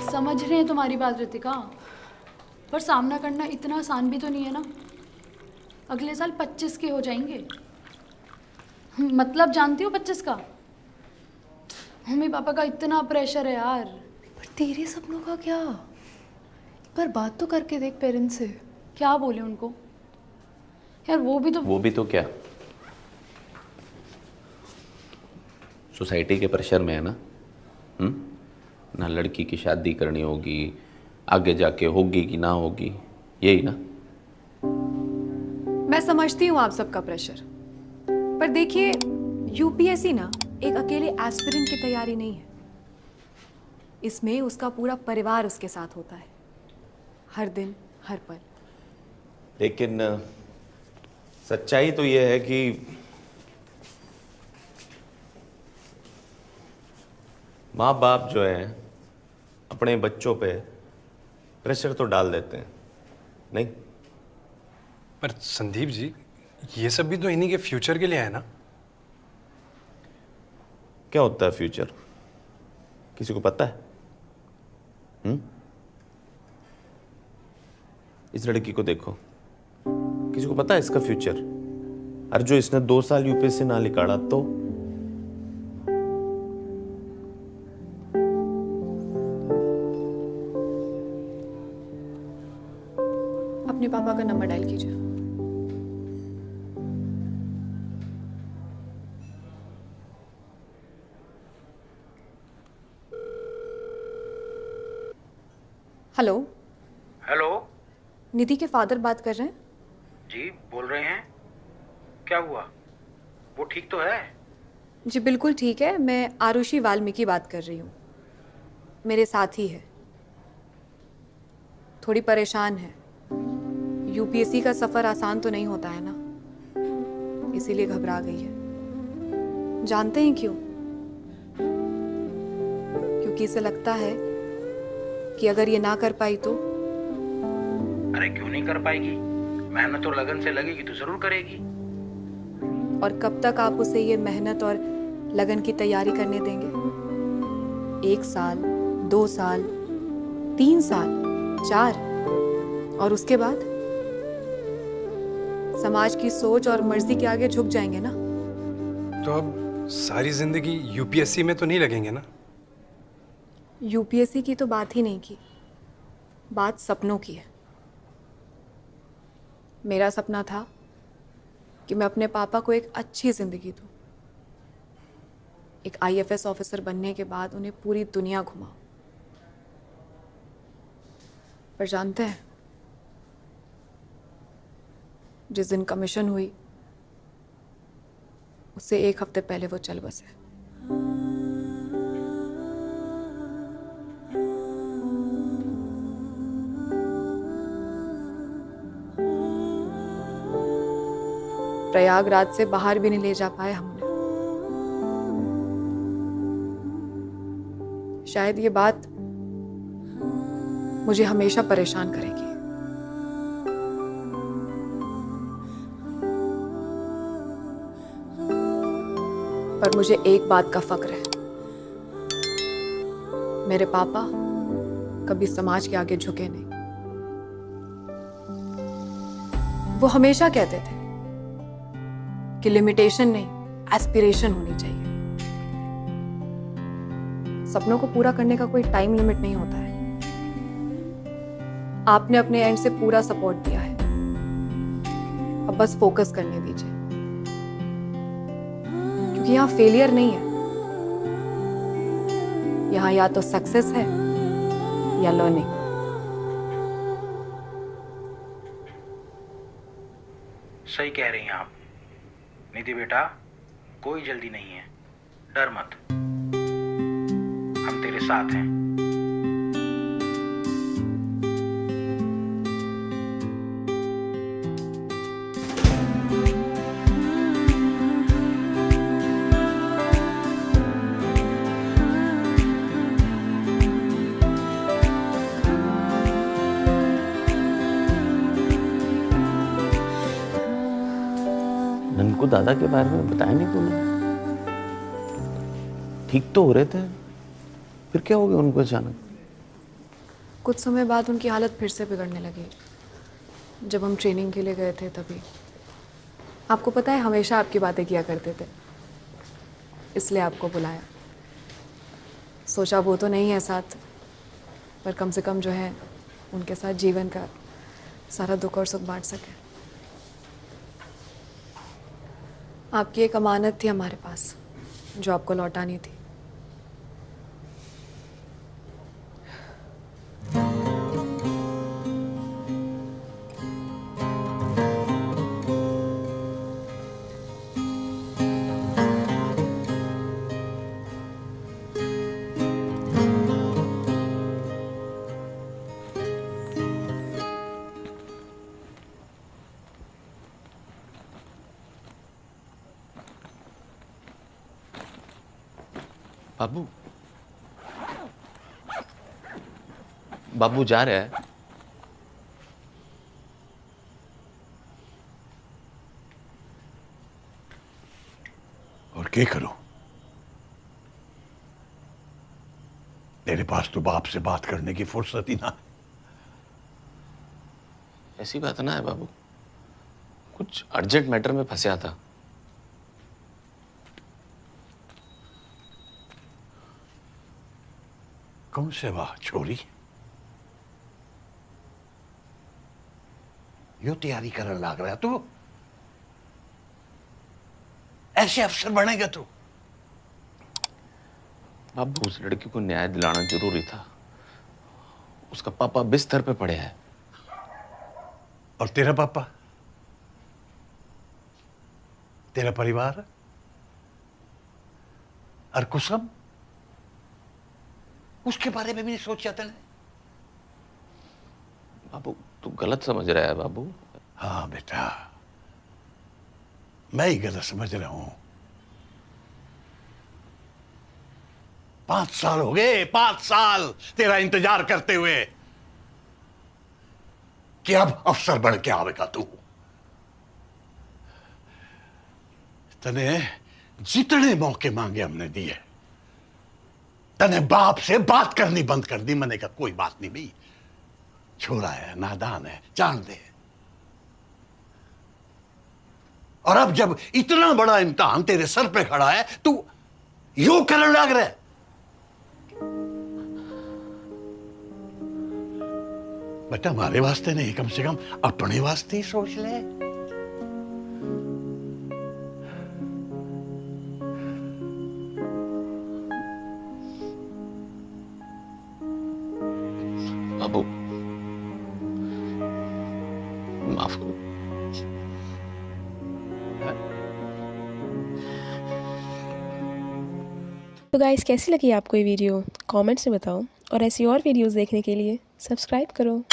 समझ रहे हैं तुम्हारी बात रितिका, पर सामना करना इतना आसान भी तो नहीं है ना। अगले साल 25 के हो जाएंगे। मतलब जानती हो 25 का? मम्मी पापा का इतना प्रेशर है यार। पर तेरे सपनों का क्या? एक बार बात तो करके देख पेरेंट्स से। क्या बोले उनको यार? वो भी तो क्या सोसाइटी के प्रेशर में है ना। ना लड़की की शादी करनी होगी, आगे जाके होगी कि ना होगी, यही ना। मैं समझती हूँ आप सबका प्रेशर, पर देखिए यूपीएससी ना एक अकेले एस्पिरेंट की तैयारी नहीं है। इसमें उसका पूरा परिवार उसके साथ होता है, हर दिन हर पल। लेकिन सच्चाई तो यह है कि माँ बाप जो है अपने बच्चों पे प्रेशर तो डाल देते हैं, नहीं? पर संदीप जी, ये सब भी तो इन्हीं के फ्यूचर के लिए है ना। क्या होता है फ्यूचर, किसी को पता है? इस लड़की को देखो, किसी को पता है इसका फ्यूचर? अरे जो इसने 2 साल यूपीएससी ना निकाला तो अपने पापा का नंबर डायल कीजिए। हेलो। हेलो निधि के फादर बात कर रहे हैं? जी, बोल रहे हैं। क्या हुआ? वो ठीक तो है? जी बिल्कुल ठीक है, मैं आरुषि वाल्मीकि बात कर रही हूँ। मेरे साथ ही है, थोड़ी परेशान है। यूपीएससी का सफ़र आसान तो नहीं होता है ना, इसीलिए घबरा गई है। जानते हैं क्यों? क्योंकि इसे लगता है कि अगर ये ना कर पाई तो। अरे क्यों नहीं कर पाएगी? मेहनत और लगन से लगेगी तो जरूर करेगी। और कब तक आप उसे ये मेहनत और लगन की तैयारी करने देंगे? 1 साल, 2 साल, 3 साल, 4, और उसके बाद समाज की सोच और मर्जी के आगे झुक जाएंगे ना। तो अब सारी जिंदगी यूपीएससी में तो नहीं लगेंगे ना। यूपीएससी की तो बात ही नहीं की, बात सपनों की है। मेरा सपना था कि मैं अपने पापा को एक अच्छी जिंदगी दूं, एक आईएफएस ऑफिसर बनने के बाद उन्हें पूरी दुनिया घुमाऊं। पर जानते हैं, जिस दिन कमीशन हुई उससे 1 हफ्ते पहले वो चल बसे। प्रयागराज से बाहर भी नहीं ले जा पाए हमने। शायद ये बात मुझे हमेशा परेशान करेगी। पर मुझे एक बात का फक्र है, मेरे पापा कभी समाज के आगे झुके नहीं। वो हमेशा कहते थे कि लिमिटेशन नहीं, एस्पिरेशन होनी चाहिए। सपनों को पूरा करने का कोई टाइम लिमिट नहीं होता है। आपने अपने एंड से पूरा सपोर्ट दिया है, अब बस फोकस करने दीजिए, क्योंकि यहाँ फेलियर नहीं है, यहाँ या तो सक्सेस है या लर्निंग। सही कह रही हैं आप निधि बेटा, कोई जल्दी नहीं है, डर मत, हम तेरे साथ हैं। ननको दादा के बारे में बताया नहीं तूने? ठीक तो हो रहे थे, फिर क्या हो गया उनको अचानक? कुछ समय बाद उनकी हालत फिर से बिगड़ने लगी। जब हम ट्रेनिंग के लिए गए थे तभी। आपको पता है हमेशा आपकी बातें किया करते थे, इसलिए आपको बुलाया। सोचा वो तो नहीं है साथ, पर कम से कम जो है उनके साथ जीवन का सारा दुख और सुख बांट सके। आपकी एक अमानत थी हमारे पास जो आपको लौटानी थी। बाबू, बाबू जा रहा है। और क्या करूं? तेरे पास तो बाप से बात करने की फुर्सत ही ना है। ऐसी बात ना है बाबू, कुछ अर्जेंट मैटर में फंसा था। कौन से वाह छोरी? यो तैयारी करने लग रहा है तू? ऐसे अफसर बनेगा तू? बाबू, उस लड़की को न्याय दिलाना जरूरी था। उसका पापा बिस्तर पे पड़े है। और तेरा पापा, तेरा परिवार और कुसुम, उसके बारे में भी नहीं सोचा तूने? बाबू, तू गलत समझ रहा है बाबू। हाँ बेटा, मैं ही गलत समझ रहा हूं। 5 साल हो गए, 5 साल तेरा इंतजार करते हुए कि अब अफसर बन के आवेगा तू। तने जितने मौके मांगे हमने दिए, तने बाप से बात करनी बंद कर दी। मैंने कहा कोई बात नहीं भाई, छोरा है, नादान है, जान दे। और अब जब इतना बड़ा इम्तिहान तेरे सर पे खड़ा है, तू यूं करने लग रहा है। बेटा, हमारे वास्ते नहीं, कम से कम अपने वास्ते ही सोच ले। बाबू, माफ करो। तो गाइस, कैसी लगी आपको ये वीडियो? कमेंट्स में बताओ, और ऐसी और वीडियोस देखने के लिए सब्सक्राइब करो।